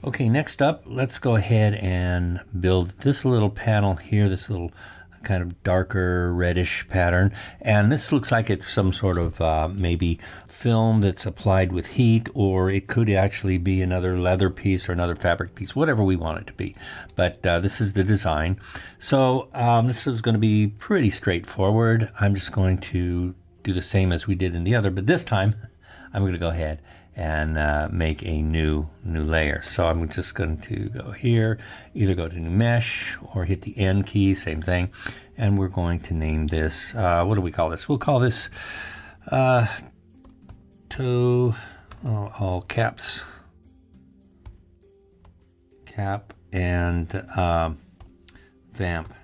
Okay, next up, let's go ahead and build this little panel here, this little kind of darker reddish pattern. And this looks like it's some sort of maybe film that's applied with heat, or it could actually be another leather piece or another fabric piece, whatever we want it to be. But this is the design. So this is going to be pretty straightforward. I'm just going to do the same as we did in the other, but this time I'm going to go ahead and make a new layer. So I'm just going to go here, either go to new mesh or hit the N key, same thing. And we're going to name this, what do we call this? We'll call this all caps, cap and vamp.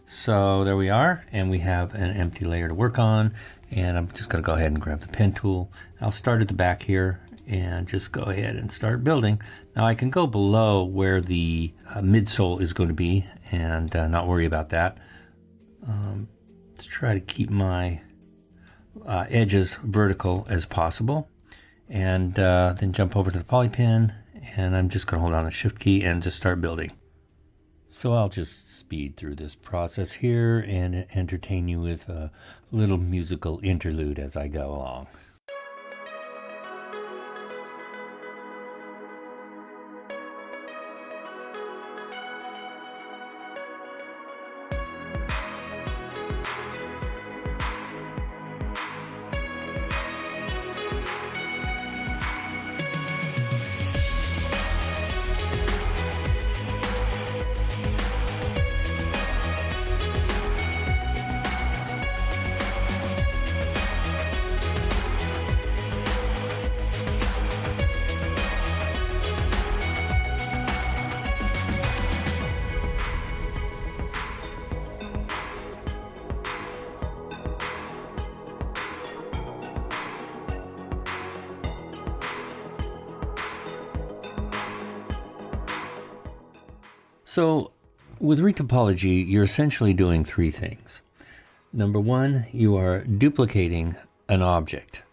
So there we are, and we have an empty layer to work on. And I'm just going to go ahead and grab the pen tool. I'll start at the back here and just go ahead and start building. Now I can go below where the midsole is going to be and not worry about that. Let's try to keep my edges vertical as possible. And then jump over to the poly pen, and I'm just going to hold down the shift key and just start building. So I'll just speed through this process here and entertain you with a little musical interlude as I go along. So with retopology, you're essentially doing three things. Number one, you are duplicating an object.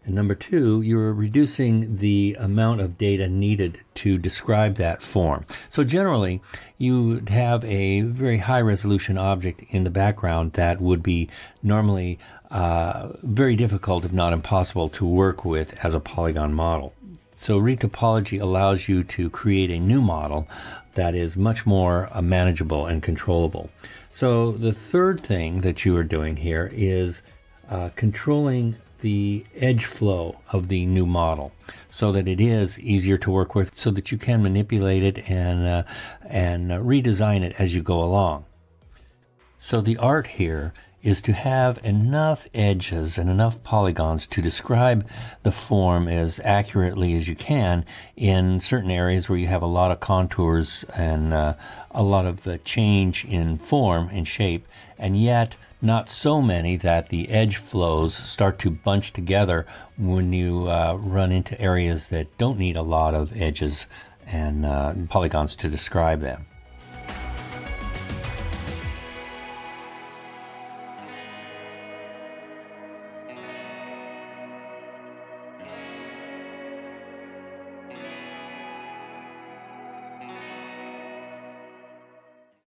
And number two, you're reducing the amount of data needed to describe that form. So generally, you would have a very high resolution object in the background that would be normally very difficult, if not impossible, to work with as a polygon model. So retopology allows you to create a new model that is much more manageable and controllable. So the third thing that you are doing here is controlling the edge flow of the new model so that it is easier to work with, so that you can manipulate it and redesign it as you go along. So the art here is to have enough edges and enough polygons to describe the form as accurately as you can in certain areas where you have a lot of contours and a lot of change in form and shape, and yet not so many that the edge flows start to bunch together when you run into areas that don't need a lot of edges and polygons to describe them.